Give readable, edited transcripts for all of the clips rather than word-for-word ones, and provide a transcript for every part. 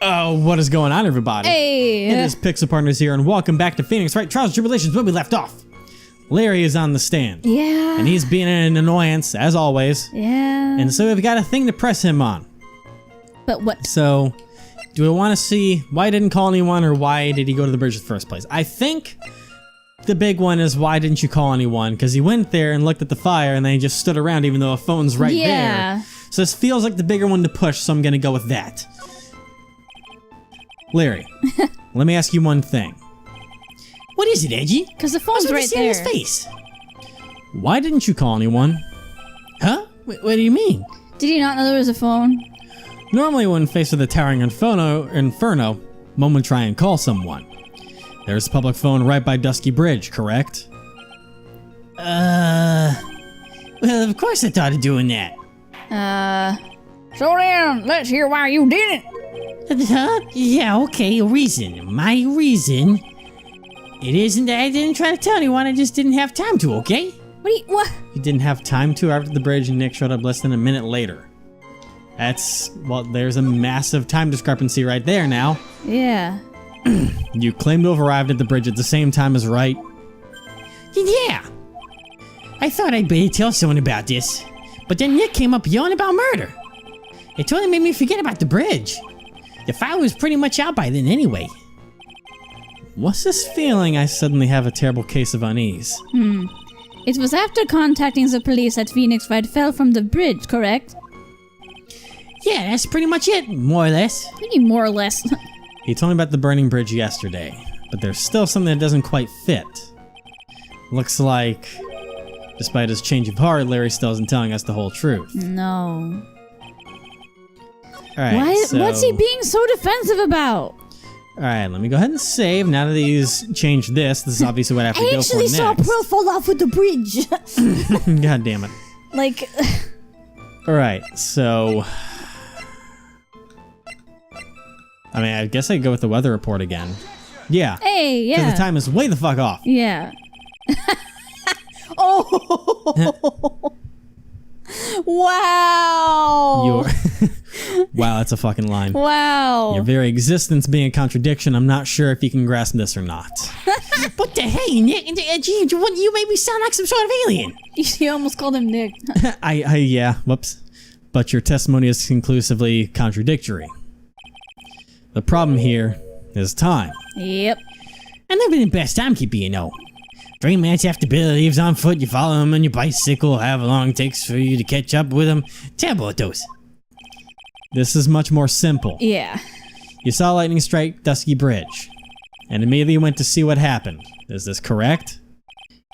Oh, what is going on, everybody? Hey! It is Pixel Partners here, and welcome back to Phoenix Wright Trials Tribulations, where we left off. Larry is on the stand. Yeah. And he's being an annoyance, as always. Yeah. And so we've got a thing to press him on. But what? So, do we want to see why he didn't call anyone, or why did he go to the bridge in the first place? I think the big one is, why didn't you call anyone? Because he went there and looked at the fire, and then he just stood around even though a phone's right there. So this feels like the bigger one to push, so I'm going to go with that. Larry, let me ask you one thing. What is it, Edgy? Because the phone's right there. His face. Why didn't you call anyone? Huh? What do you mean? Did he not know there was a phone? Normally when faced with a towering inferno, one would try and call someone. There's a public phone right by Dusky Bridge, correct? Well, of course I thought of doing that. So then, let's hear why you didn't. Yeah, okay, a reason. My reason. It isn't that I didn't try to tell anyone, I just didn't have time to, okay? What? You didn't have time to after the bridge, and Nick showed up less than a minute later. Well, there's a massive time discrepancy right there now. Yeah. You claim to have arrived at the bridge at the same time as Wright. Yeah. I thought I'd better tell someone about this, but then Nick came up yelling about murder. It totally made me forget about the bridge. The fire was pretty much out by then anyway. What's this feeling I suddenly have a terrible case of unease? It was after contacting the police that Phoenix Wright fell from the bridge, correct? Yeah, that's pretty much it, more or less. What do you mean, more or less? He told me about the burning bridge yesterday, but there's still something that doesn't quite fit. Looks like, despite his change of heart, Larry still isn't telling us the whole truth. No. Alright, What's he being so defensive about? Alright, let me go ahead and save. Now that he's changed this is obviously what I have to go for next. I actually saw Pearl fall off with the bridge. God damn it. Like... Alright, so... I mean, I guess I could go with the weather report again. Yeah. Hey, yeah. Because the time is way the fuck off. Yeah. Oh! Wow! Wow, that's a fucking line. Wow. Your very existence being a contradiction, I'm not sure if you can grasp this or not. What the hey, Nick? You made me sound like some sort of alien. You almost called him Nick. Yeah, whoops. But your testimony is conclusively contradictory. The problem here is time. Yep. And they've been the best timekeeper, you know. 3 minutes after Bill leaves on foot, you follow him on your bicycle, however long it takes for you to catch up with him. Tell about those. This is much more simple. Yeah. You saw lightning strike Dusky Bridge, and immediately went to see what happened. Is this correct?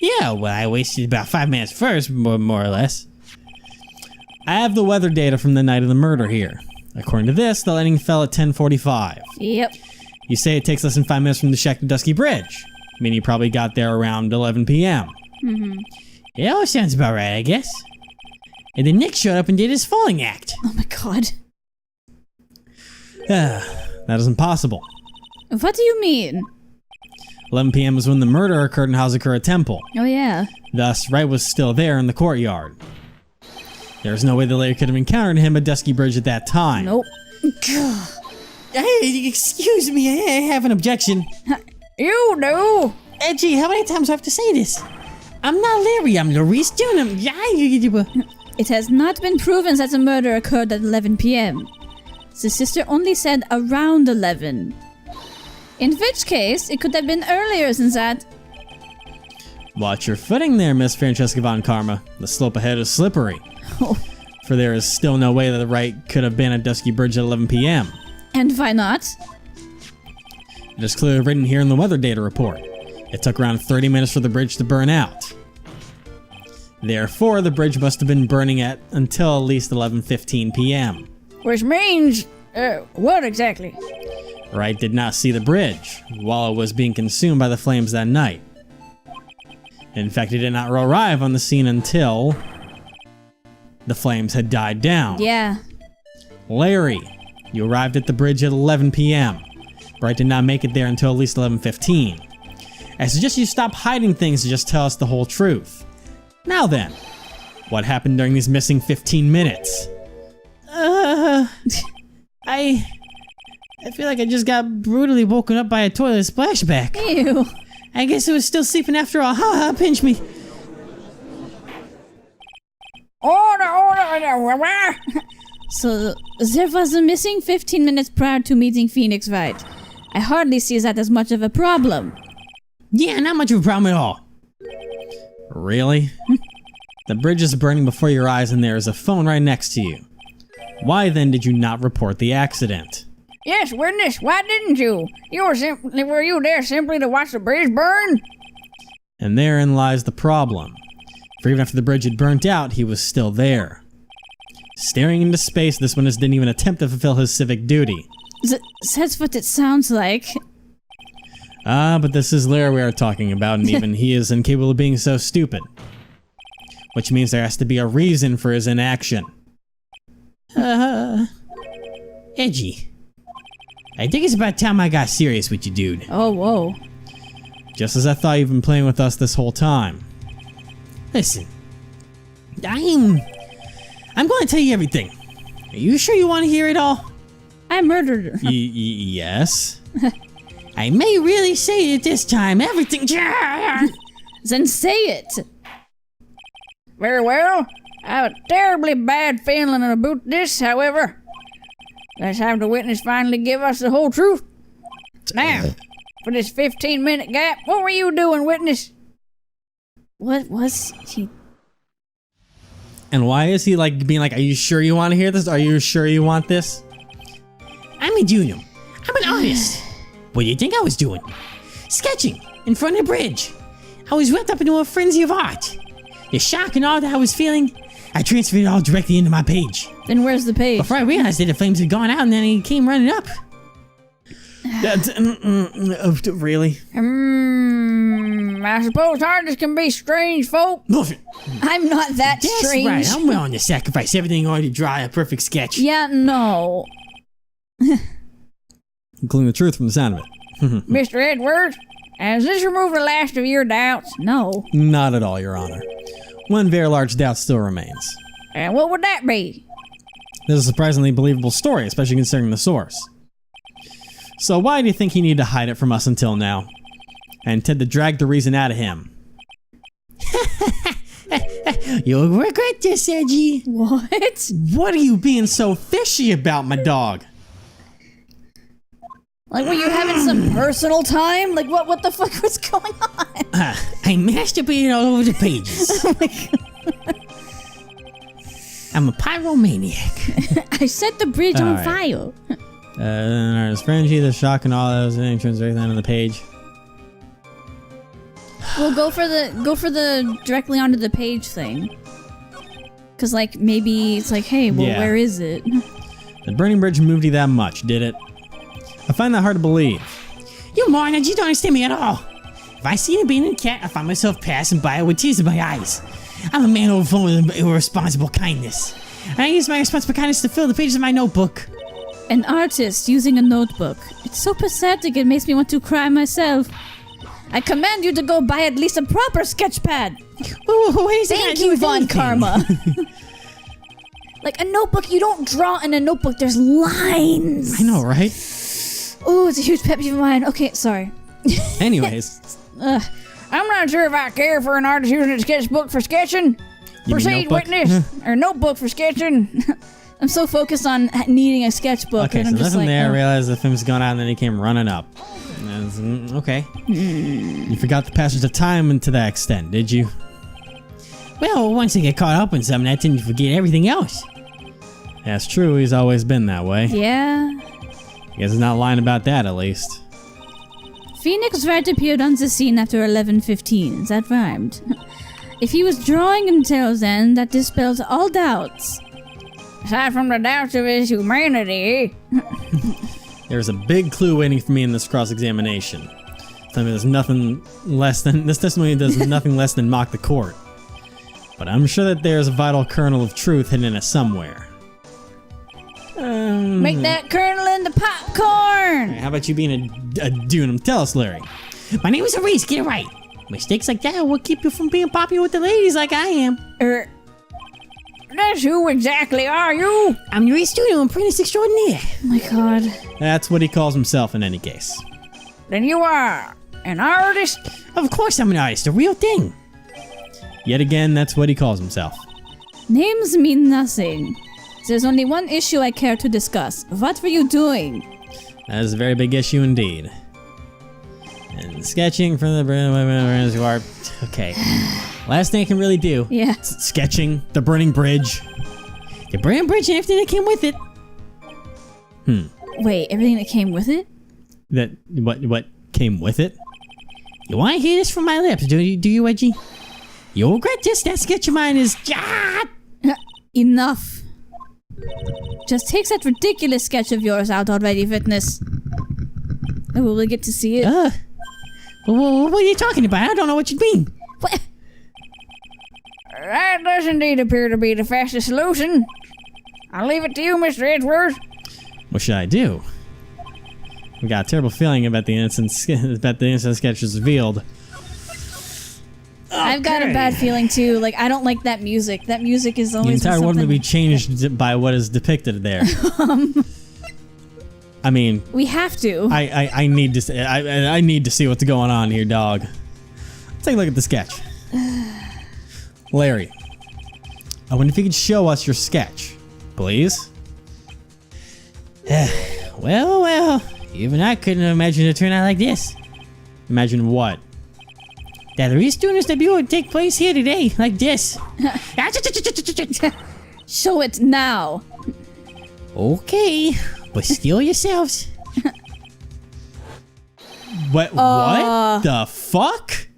Yeah, well, I wasted about 5 minutes first, more or less. I have the weather data from the night of the murder here. According to this, the lightning fell at 10:45. Yep. You say it takes less than 5 minutes from the shack to Dusky Bridge. I mean, you probably got there around 11 p.m. It all sounds about right, I guess. And then Nick showed up and did his falling act. Oh my god. That is impossible. What do you mean? 11 p.m. is when the murder occurred in Hazakura Temple. Oh yeah. Thus, Wright was still there in the courtyard. There's no way the Larry could have encountered him at Dusky Bridge at that time. Nope. Hey, excuse me, I have an objection. You know. Gee, how many times do I have to say this? I'm not Larry, I'm Laurice Dunham. It has not been proven that the murder occurred at 11 p.m. The sister only said around 11. In which case, it could have been earlier than that. Watch your footing there, Miss Francesca Von Karma. The slope ahead is slippery. Oh. For there is still no way that the Wright could have been at Dusky Bridge at 11 p.m. And why not? It is clearly written here in the weather data report. It took around 30 minutes for the bridge to burn out. Therefore, the bridge must have been burning until at least 11:15 p.m. Which means, what exactly? Wright did not see the bridge while it was being consumed by the flames that night. In fact, he did not arrive on the scene until the flames had died down. Yeah. Larry, you arrived at the bridge at 11 p.m. Wright did not make it there until at least 11:15. I suggest you stop hiding things and just tell us the whole truth. Now then, what happened during these missing 15 minutes? I feel like I just got brutally woken up by a toilet splashback. Ew. I guess I was still sleeping after all. Ha ha, pinch me. Order. So, there was a missing 15 minutes prior to meeting Phoenix Wright. I hardly see that as much of a problem. Yeah, not much of a problem at all. Really? The bridge is burning before your eyes and there is a phone right next to you. Why then did you not report the accident? Yes, witness, why didn't you? Were you there simply to watch the bridge burn? And therein lies the problem. For even after the bridge had burnt out, he was still there. Staring into space, this witness didn't even attempt to fulfill his civic duty. That's what it sounds like. But this is Larry we are talking about, and even he is incapable of being so stupid. Which means there has to be a reason for his inaction. Edgy. I think it's about time I got serious with you, dude. Oh, whoa. Just as I thought you've been playing with us this whole time. Listen. I'm going to tell you everything. Are you sure you want to hear it all? I murdered her. Yes. I may really say it this time. Everything. Then say it. Very well. I have a terribly bad feeling about this, however. Let's have the witness finally give us the whole truth. Now, for this 15-minute gap, what were you doing, witness? What was he? And why is he like being like, are you sure you want to hear this? Are you sure you want this? I'm a junior. I'm an artist. What do you think I was doing? Sketching in front of the bridge. I was wrapped up into a frenzy of art. The shock and awe that I was feeling, I transferred it all directly into my page. Then where's the page? Before I realized it, the flames had gone out and then he came running up. Really? I suppose artists can be strange folk. I'm not that That's strange. right, I'm willing to sacrifice everything in order to draw a perfect sketch. Yeah, no. Including the truth from the sound of it. Mr. Edwards, has this removed the last of your doubts? No. Not at all, Your Honor. One very large doubt still remains. And what would that be? This is a surprisingly believable story, especially considering the source. So why do you think he needed to hide it from us until now? I intend to drag the reason out of him. You'll regret this, Edgy. What? What are you being so fishy about, my dog? Like, were you having some personal time? Like, what the fuck was going on? I masturbated all over the pages. Oh my god. I'm a pyromaniac. I set the bridge on Alright. fire. There's Frenzy, the shock, and all those things right down on the page. We'll go for the directly onto the page thing. Cause like maybe it's like, hey, well, Yeah. where is it? The burning bridge moved you that much, did it? I find that hard to believe. You moron, you don't understand me at all. If I see an abandoned cat, I find myself passing by it with tears in my eyes. I'm a man overflowing with irresponsible kindness. And I use my responsible kindness to fill the pages of my notebook. An artist using a notebook. It's so pathetic it makes me want to cry myself. I command you to go buy at least a proper sketch pad. What is that Thank to do you, with Von anything? Karma. Like a notebook, you don't draw in a notebook, there's lines. I know, right? Oh, it's a huge pet peeve of mine. Okay, sorry. Anyways, Ugh. I'm not sure if I care for an artist using a sketchbook for sketching. You mean Proceed, notebook? witness. Or notebook for sketching. I'm so focused on needing a sketchbook, okay, and so I'm just nothing like, there. I oh. realized the film's gone out and then he came running up. And it's, okay. You forgot the passage of time to that extent, did you? Well, once I get caught up in something, I tend to forget everything else. That's true, he's always been that way. Yeah. Guess he's not lying about that, at least. Phoenix Wright appeared on the scene after 11:15. That rhymed. If he was drawing until then, that dispels all doubts. Aside from the doubts of his humanity, There's a big clue waiting for me in this cross-examination. Tell me there's nothing less than... This testimony does nothing less than mock the court. But I'm sure that there's a vital kernel of truth hidden in it somewhere. Make that kernel into popcorn! How about you being a Dunham? Tell us, Larry. My name is Reese, get it right. Mistakes like that will keep you from being popular with the ladies like I am. That's who exactly are you? I'm your studio apprentice extraordinaire. Oh my god. That's what he calls himself in any case. Then you are an artist? Of course I'm an artist, a real thing. Yet again, that's what he calls himself. Names mean nothing. There's only one issue I care to discuss. What were you doing? That is a very big issue indeed. And sketching from the reservoir. Okay. Last thing I can really do. Yeah. Sketching the burning bridge. The burning bridge and everything that came with it. Wait, everything that came with it? That what came with it? You want to hear this from my lips, do you, Edgy? You'll regret this. That sketch of mine is... Enough. Just take that ridiculous sketch of yours out already, Fitness. Oh, will we get to see it? What are you talking about? I don't know what you mean. What? That does indeed appear to be the fastest solution. I'll leave it to you, Mr. Edgeworth. What should I do? I got a terrible feeling about the instant sketch is revealed. I've got a bad feeling too. Like, I don't like that music. That music is always The entire world something... will be changed by what is depicted there. I mean, We have to. I need to I need to see what's going on here, dog. Take a look at the sketch. Larry, I wonder if you could show us your sketch, please. Well, even I couldn't imagine it turn out like this. Imagine what? That the students debut would take place here today, like this. Show it now. Okay, but still yourselves. What the fuck?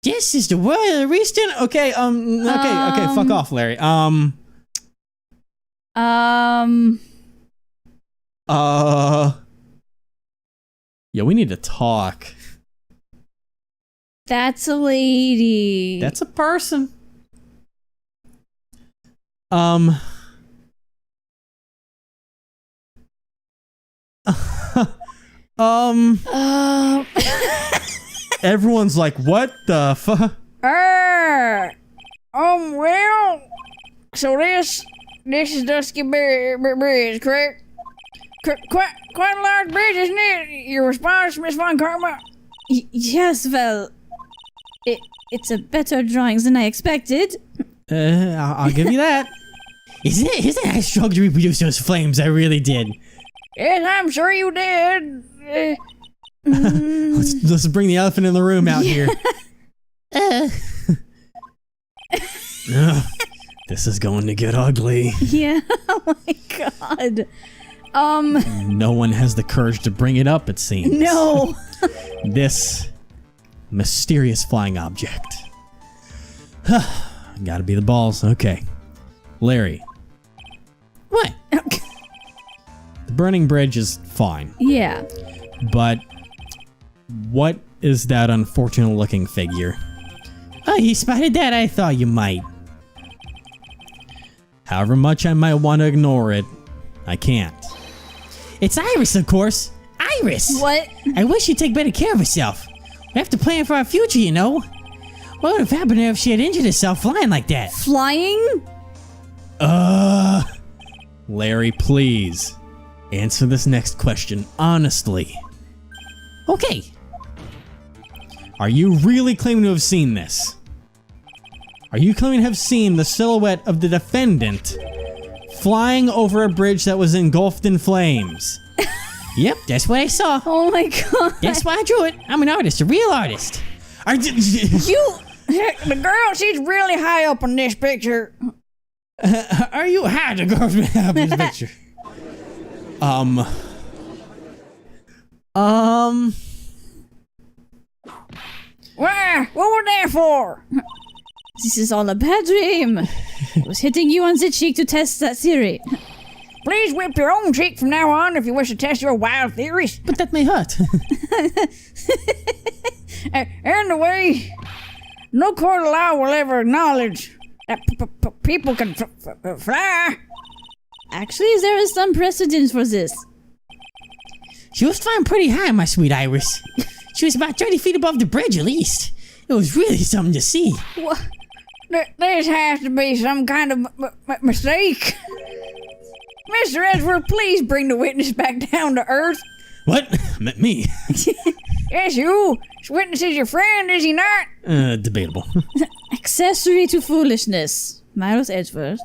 This is the world of the Reaston? Okay, fuck off, Larry. Yeah, we need to talk. That's a lady. That's a person. Everyone's like, what the fuck? Well, so this is Dusky Bridge, correct? Quite a large bridge, isn't it? Your response, Miss Von Karma? Yes, well, it's a better drawings than I expected. I'll give you that. Isn't it? I struggled to reproduce those flames. I really did. Yes, I'm sure you did. Let's bring the elephant in the room out here. This is going to get ugly. Yeah, oh my god. No one has the courage to bring it up, it seems. No. This mysterious flying object. Gotta be the balls. Okay. Larry. What? The burning bridge is fine. Yeah. But what is that unfortunate looking figure? Oh, you spotted that? I thought you might. However much I might want to ignore it, I can't. It's Iris, of course. Iris! What? I wish she'd take better care of herself. We have to plan for our future, you know. What would have happened if she had injured herself flying like that? Flying? Larry, please. Answer this next question honestly. Okay. Are you really claiming to have seen this? Are you claiming to have seen the silhouette of the defendant flying over a bridge that was engulfed in flames? Yep, that's what I saw. Oh my god. That's why I drew it. I'm an artist, a real artist. The girl, she's really high up on this picture. Are you high to go up this picture? Why? What was that for? This is all a bad dream. I was hitting you on the cheek to test that theory. Please whip your own cheek from now on if you wish to test your wild theories. But that may hurt. Anyway, no court of law will ever acknowledge that people can fly. Actually, there is some precedent for this. She was flying pretty high, my sweet Iris. She was about 30 feet above the bridge, at least. It was really something to see. What? This has to be some kind of mistake. Mr. Edgeworth, please bring the witness back down to earth. What? Me? Yes, you. This witness is your friend, is he not? Debatable. Accessory to foolishness. Miles Edgeworth.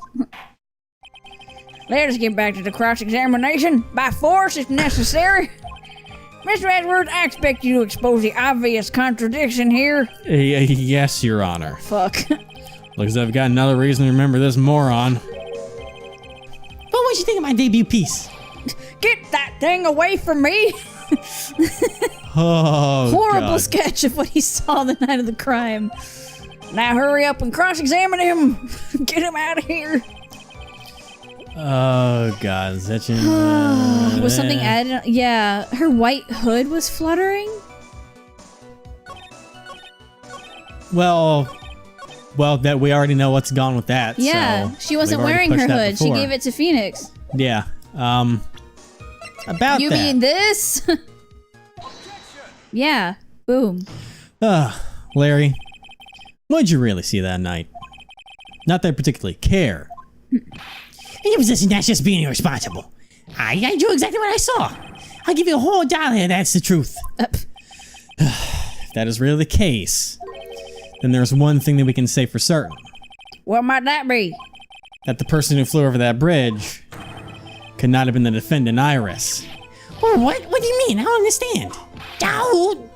Let us get back to the cross-examination, by force if necessary. Mr. Edgeworth, I expect you to expose the obvious contradiction here. Yes, Your Honor. Fuck. Looks like I've got another reason to remember this moron. But what'd you think of my debut piece? Get that thing away from me! Oh, Horrible God. sketch of what he saw the night of the crime. Now hurry up and cross-examine him. Get him out of here. Oh, God. Is that your... Was something added? Yeah, her white hood was fluttering. Well, that we already know what's gone with that. Yeah, so she wasn't we've already wearing her pushed that hood. She before. gave it to Phoenix. Yeah. About You that. mean this? Yeah. Boom. Larry, what'd you really see that night? Not that I particularly care. In your position, that's just being irresponsible. I do exactly what I saw. I'll give you a whole $1 that's the truth. If that is really the case, then there's one thing that we can say for certain. What might that be? That the person who flew over that bridge could not have been the defendant, Iris. Oh, what? What do you mean? I don't understand. Oh,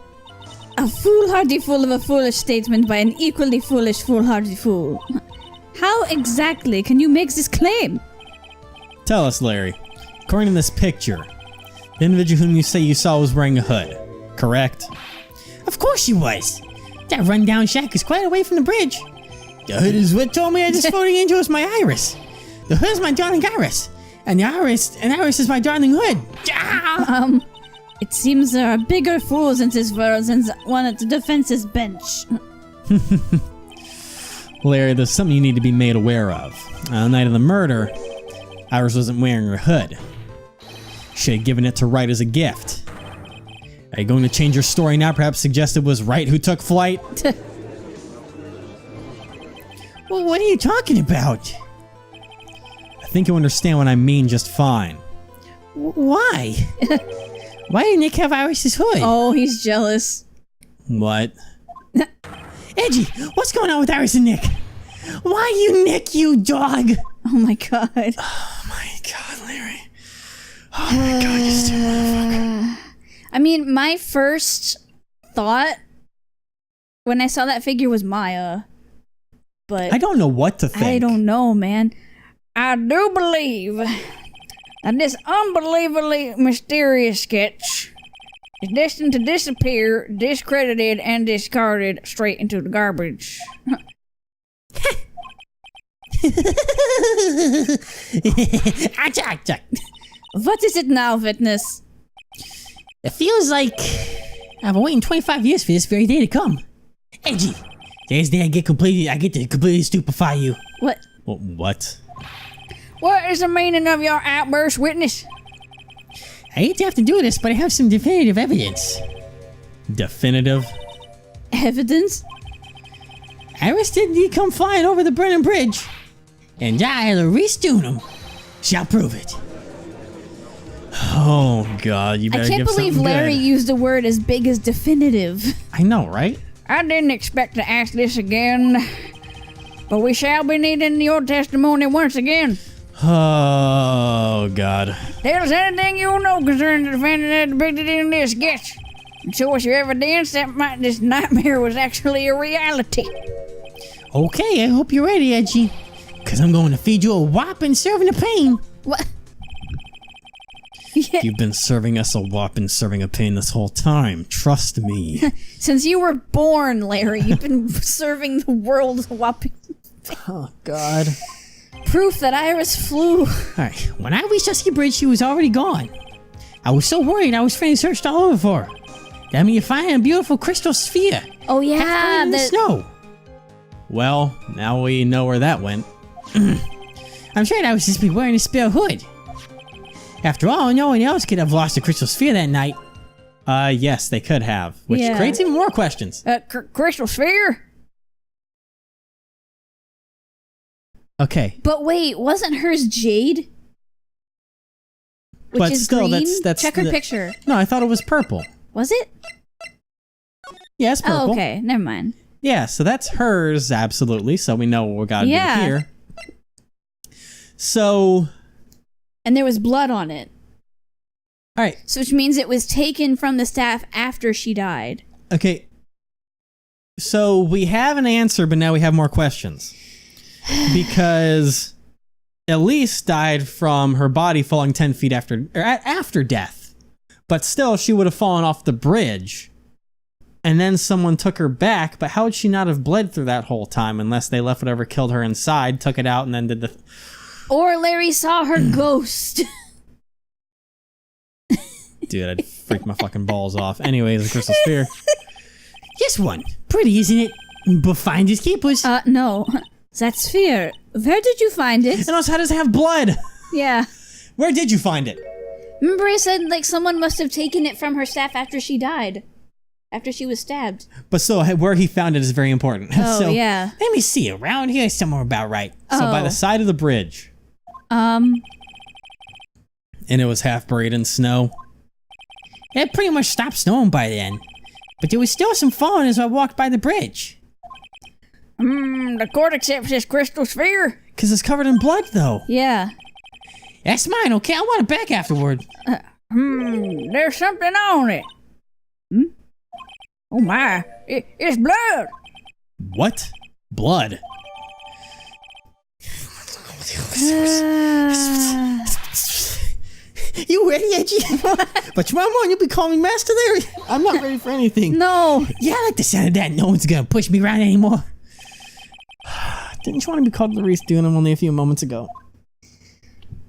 A foolhardy fool of a foolish statement by an equally foolish foolhardy fool. How exactly can you make this claim? Tell us, Larry. According to this picture, the individual whom you say you saw was wearing a hood, correct? of course she was. That rundown shack is quite away from the bridge. The hood is what told me this floating angel is my Iris. The hood is my darling Iris. And Iris is my darling hood. Ah! It seems there are bigger fools in this world than the one at the defense's bench. Larry, there's something you need to be made aware of. On the night of the murder, Iris wasn't wearing her hood. She had given it to Wright as a gift. Are you going to change your story now? Perhaps suggest it was Wright who took flight? Well, what are you talking about? I think you understand what I mean just fine. Why? Why did Nick have Iris's hood? Oh, he's jealous. What? Edgy, what's going on with Iris and Nick? Why you Nick, you dog? Oh my god. Oh my god, Larry. Oh my god, you stupid motherfucker. I mean, my first thought when I saw that figure was Maya. But I don't know what to think. I don't know, man. I do believe that this unbelievably mysterious sketch is destined to disappear, discredited, and discarded straight into the garbage. Achak. What is it now, witness? It feels like I've been waiting 25 years for this very day to come. Edgy, today's the day I get to completely stupefy you. What? What? What is the meaning of your outburst, witness? I hate to have to do this, but I have some definitive evidence. Definitive? Evidence? Iris did indeed come flying over the Brennan Bridge, and I, Larice Dunham, shall prove it. Oh god, you I better can't give believe something Larry good. used a word as big as definitive. I know, right? I didn't expect to ask this again, but we shall be needing your testimony once again. Oh god. Tell us anything you know concerning the defendant depicted in this sketch. And show us your evidence that this nightmare was actually a reality. Okay, I hope you're ready, Edgy, because I'm going to feed you a whopping serving of pain. What? Yeah. You've been serving us a whopping serving of pain this whole time. Trust me. Since you were born, Larry, you've been serving the world a whopping Oh god. proof that Iris flew. Alright, when I reached Dusky Bridge, she was already gone. I was so worried I was fairly searched all over for her. That means you find a beautiful crystal sphere. Oh yeah, half buried in the snow. Well, now we know where that went. I'm sure I was just be wearing a spare hood. After all, no one else could have lost the crystal sphere that night. Yes, they could have. Which Yeah. creates even more questions. Crystal sphere? Okay. But wait, wasn't hers jade? Which But is still, green? that's Check her the- picture. No, I thought it was purple. Was it? Yeah, it's purple. Oh, okay. Never mind. Yeah, so that's hers, absolutely. So we know what we gotta do here. So... And there was blood on it. Alright, So which means it was taken from the staff after she died. okay. So we have an answer, but now we have more questions. Because Elise died from her body falling 10 feet after death. But still, she would have fallen off the bridge. And then someone took her back, but how would she not have bled through that whole time unless they left whatever killed her inside, took it out, and then did the... Or Larry saw her ghost. Dude, I'd freak my fucking balls off. Anyways, the crystal sphere. This one. Pretty, isn't it? But finders keepers. No. That sphere. Where did you find it? And also, how does it have blood? Yeah. Where did you find it? Remember I said, like, someone must have taken it from her staff after she died. After she was stabbed. But still, where he found it is very important. Oh, So, yeah. Let me see. Around here somewhere about right. So by Oh. the side of the bridge. And it was half buried in snow. It pretty much stopped snowing by then. But there was still some falling as I walked by the bridge. The court accepts this crystal sphere. Because it's covered in blood, though. Yeah. That's mine, okay? I want it back afterward. There's something on it. Oh my, it's blood. What? Blood. You ready, Edgy? But tomorrow morning you'll be calling me Master Larry. I'm not ready for anything. No. Yeah, I like the sound of that. No one's gonna push me around anymore. Didn't you want to be called Larice Dunham only a few moments ago?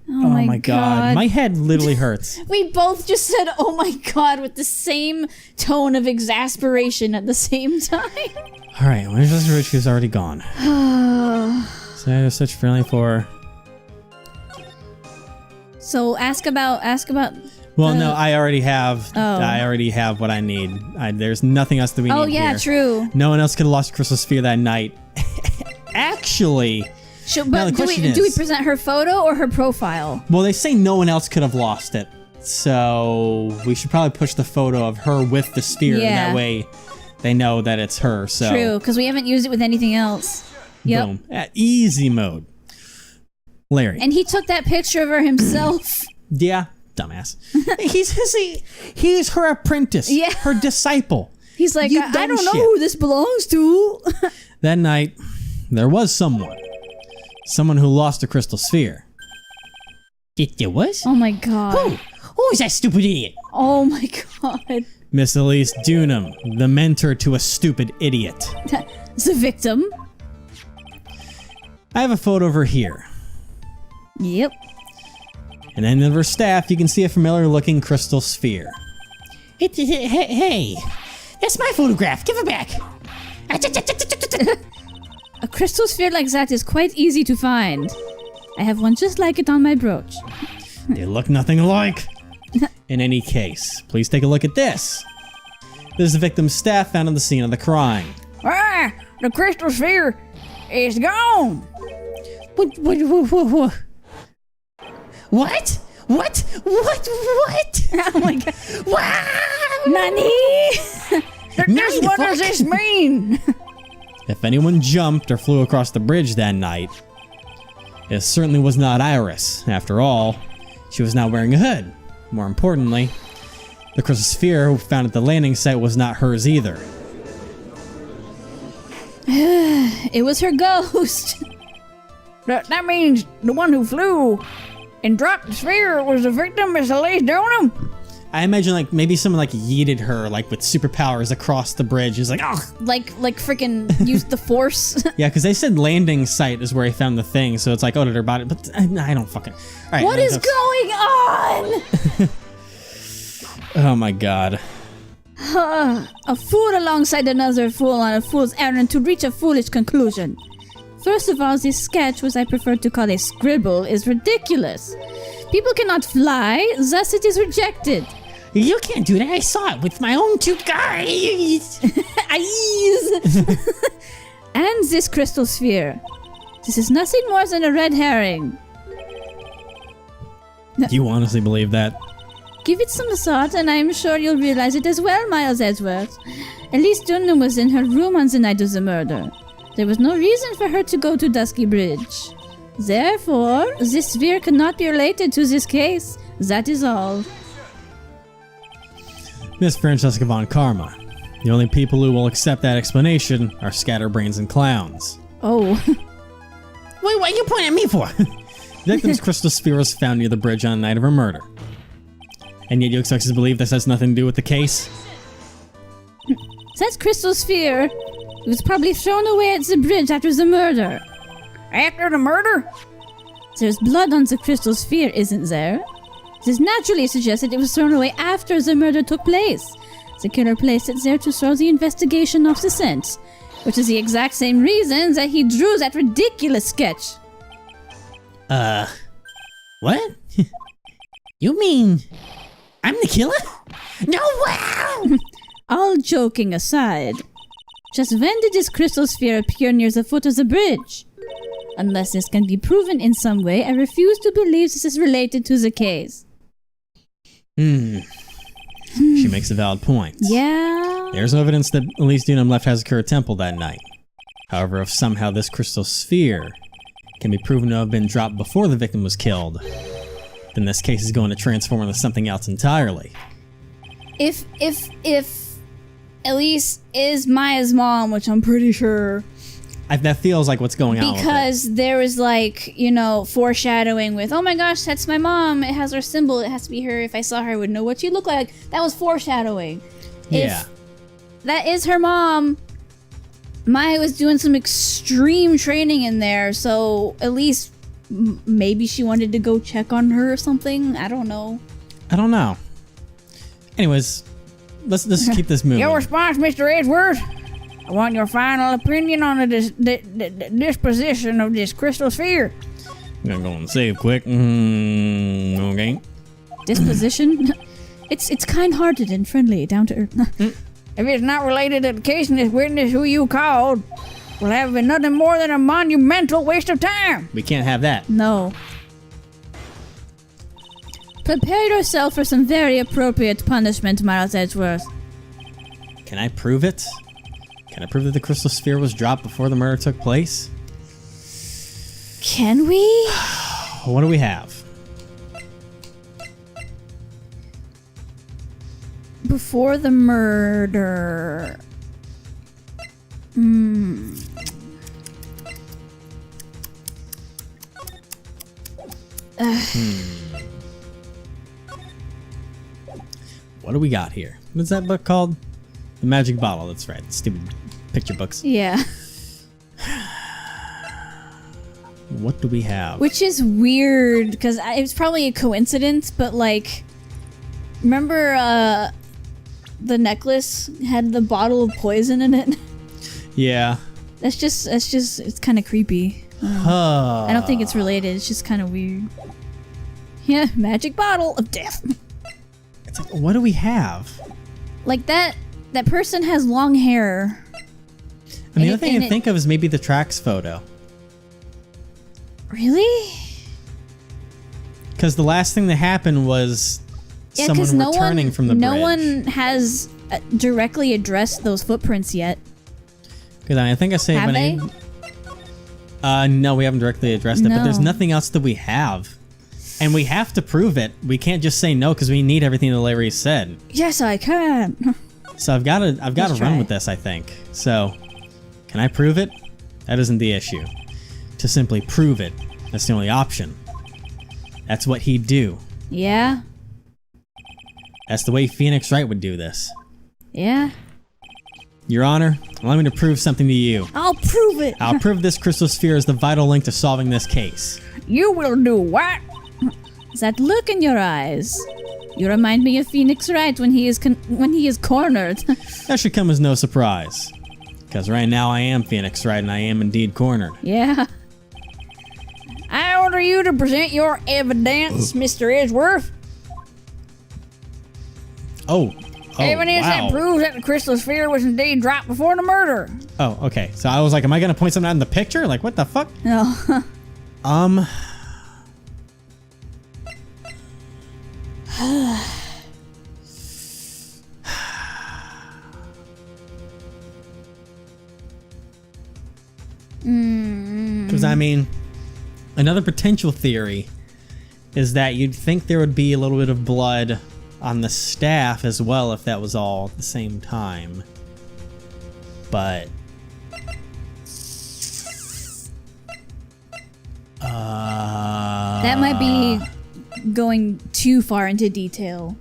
Oh my god. My head literally hurts. We both just said, oh my god, with the same tone of exasperation at the same time. Alright, Winchester Ridge is already gone. So I have such friendly for... So ask about Well, no, I already have. Oh. I already have what I need. There's nothing else that we need. Oh yeah, here. true. No one else could have lost a crystal sphere that night. Actually, Now, But the do we question is- present her photo or her profile? well, they say no one else could have lost it. So we should probably push the photo of her with the sphere. Yeah. That way they know that it's her. So True, because we haven't used it with anything else. Yep. boom. Easy mode. Larry. And he took that picture of her himself. Yeah, dumbass. He's her apprentice. Yeah. Her disciple. He's like, You I dumb don't know shit." who this belongs to. That night, there was someone who lost a crystal sphere. There was? Oh my god. Who is that stupid idiot? Oh my god. Miss Elise Dunham, the mentor to a stupid idiot. The victim. I have a photo of her here. Yep. And then of her staff, you can see a familiar-looking crystal sphere. Hey, that's my photograph. Give it back. A crystal sphere like that is quite easy to find. I have one just like it on my brooch. They look nothing alike. In any case, please take a look at this. This is the victim's staff found on the scene of the crime. The crystal sphere is gone. What? What? Oh my god. Wow! Nani? Just what does this mean? If anyone jumped or flew across the bridge that night, it certainly was not Iris. After all, she was not wearing a hood. More importantly, the crystal sphere found at the landing site was not hers either. It was her ghost. That means the one who flew and dropped the sphere was the victim, Miss Elise Dunham. I imagine like maybe someone like yeeted her like with superpowers across the bridge. He's like, oh Like freaking used the force. yeah, because they said landing site is where he found the thing, so it's like, oh, did her body? But I don't fucking. All right, What is going on? Oh my god. A fool alongside another fool on a fool's errand to reach a foolish conclusion. First of all, this sketch, which I prefer to call a scribble, is ridiculous. People cannot fly, thus it is rejected. You can't do that. I saw it with my own two eyes. Eyes. And this crystal sphere. This is nothing more than a red herring. Do you honestly believe that? Give it some thought, and I am sure you'll realize it as well, Miles Edgeworth. Elise Dunham was in her room on the night of the murder. There was no reason for her to go to Dusky Bridge. Therefore, this sphere cannot be related to this case. That is all. Miss Francesca von Karma. The only people who will accept that explanation are scatterbrains and clowns. Oh. Wait, what are you pointing at me for? The victim's crystal sphere was found near the bridge on the night of her murder. And yet you expect us to believe this has nothing to do with the case? That crystal sphere was probably thrown away at the bridge after the murder. After the murder? There's blood on the crystal sphere, isn't there? This naturally suggests that it was thrown away after the murder took place. The killer placed it there to throw the investigation off the scent, which is the exact same reason that he drew that ridiculous sketch. What? You mean I'm the killer? No, wow! All joking aside, just when did this crystal sphere appear near the foot of the bridge? Unless this can be proven in some way, I refuse to believe this is related to the case. She makes a valid point. Yeah. There's no evidence that Elise Dunham left Hazakura Temple that night. However, if somehow this crystal sphere can be proven to have been dropped before the victim was killed, then this case is going to transform into something else entirely. If Elise is Maya's mom, which I'm pretty sure, That feels like what's going on with it. because there was like, you know, foreshadowing with, oh my gosh, that's my mom. It has her symbol. It has to be her. If I saw her, I would know what she looked like. That was foreshadowing. Yeah. If that is her mom, Maya was doing some extreme training in there, so at least maybe she wanted to go check on her or something. I don't know. Anyways, let's keep this moving. Your response, Mr. Edgeworth? I want your final opinion on the disposition of this crystal sphere. I'm gonna go and save quick. Okay. Disposition? It's kind-hearted and friendly, down to earth. If it's not related to the case and this witness who you called will have been nothing more than a monumental waste of time. We can't have that. No. Prepare yourself for some very appropriate punishment, Miles Edgeworth. Can I prove it? Can I prove that the crystal sphere was dropped before the murder took place? Can we? What do we have? Before the murder. What do we got here? What's that book called? The Magic Bottle, that's right. Stupid picture books. Yeah. What do we have? Which is weird, because it's probably a coincidence, but like, remember the necklace had the bottle of poison in it? Yeah. That's just, it's kind of creepy. I don't think it's related, it's just kind of weird. Yeah, magic bottle of death. It's like, what do we have? Like that person has long hair. And the other thing I think of is maybe the tracks photo. Really? Because the last thing that happened was someone returning from the bridge. No one has directly addressed those footprints yet. Because I think I saved Have my they? name. No, we haven't directly addressed it, but there's No. nothing else that we have. And we have to prove it. We can't just say no because we need everything that Larry said. Yes, I can. So I've got to Let's run try. with this, I think. So, can I prove it? That isn't the issue. To simply prove it, that's the only option. That's what he'd do. Yeah. That's the way Phoenix Wright would do this. Yeah. Your Honor, allow me to prove something to you. I'll prove it. I'll prove this crystal sphere is the vital link to solving this case. You will do what? That look in your eyes. You remind me of Phoenix Wright when he is cornered. That should come as no surprise. Because right now I am Phoenix Wright and I am indeed cornered. Yeah. I order you to present your evidence, Mr. Edgeworth. Oh, Evidence that proves that the crystal sphere was indeed dropped before the murder. Oh, okay. So I was like, am I gonna point something out in the picture? Like, what the fuck? No. Because I mean, another potential theory is that you'd think there would be a little bit of blood on the staff as well if that was all at the same time. But That might be going too far into detail.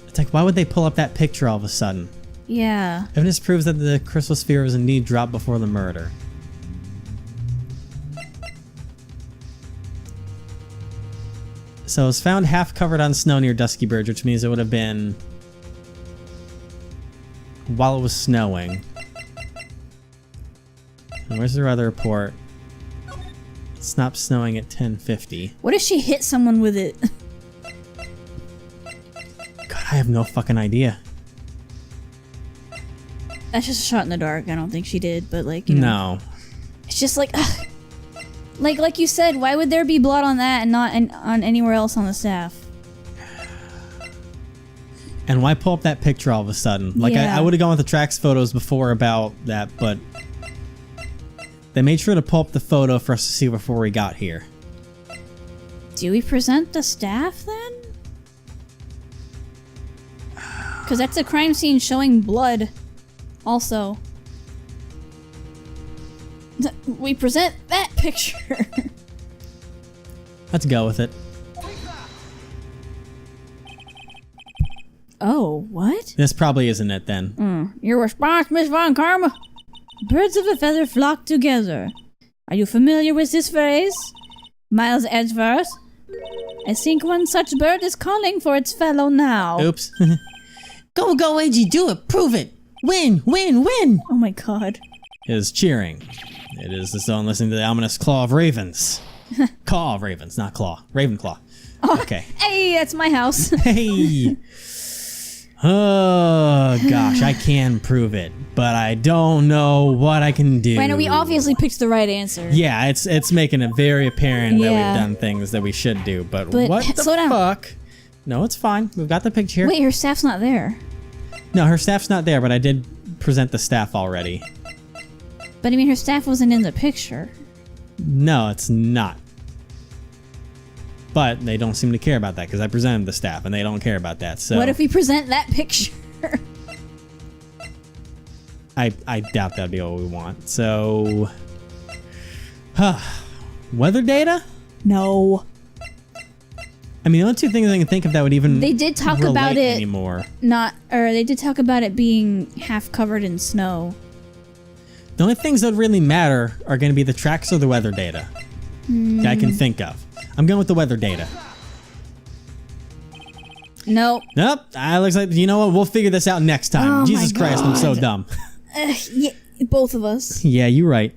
it's like, why would they pull up that picture all of a sudden? Yeah. Evidence proves that the crystal sphere was indeed dropped before the murder. So it was found half covered on snow near Dusky Bridge, which means it would have been while it was snowing. And where's their other report? It stopped snowing at 10:50. What if she hit someone with it? God, I have no fucking idea. That's just a shot in the dark. I don't think she did, but like, you know. No. It's just like, ugh. Like you said, why would there be blood on that and not on anywhere else on the staff? And why pull up that picture all of a sudden? Like, Yeah. I would have gone with the tracks photos before about that, but they made sure to pull up the photo for us to see before we got here. Do we present the staff then? Because that's a crime scene showing blood. Also, we present that picture. Let's go with it. Oh, what? This probably isn't it then. Your response, Miss Von Karma? Birds of a feather flock together. Are you familiar with this phrase? Miles Edgeworth? I think one such bird is calling for its fellow now. Oops. Go, Edgy, do it. Prove it. Win, win, win. Oh my god. Is cheering. It is the zone listening to the ominous claw of ravens. Caw of ravens, not claw. Ravenclaw. Okay. Hey, that's my house. Hey! Oh, gosh, I can prove it, but I don't know what I can do. Right, now we obviously picked the right answer. Yeah, it's making it very apparent that Yeah. we've done things that we should do, but But what the slow down. fuck? No, it's fine. We've got the picture here. Wait, her staff's not there. No, her staff's not there, but I did present the staff already. But I mean, her staff wasn't in the picture. No, it's not. But they don't seem to care about that because I presented the staff and they don't care about that. So What if we present that picture? I doubt that'd be what we want. So, weather data? No. I mean, the only two things I can think of that would even They did talk relate about it. anymore. They did talk about it being half covered in snow. The only things that really matter are going to be the tracks or the weather data that I can think of. I'm going with the weather data. Nope. Nope. Looks like, you know what? We'll figure this out next time. Oh Jesus my Christ, I'm so God. dumb. Yeah, both of us. Yeah, you're right.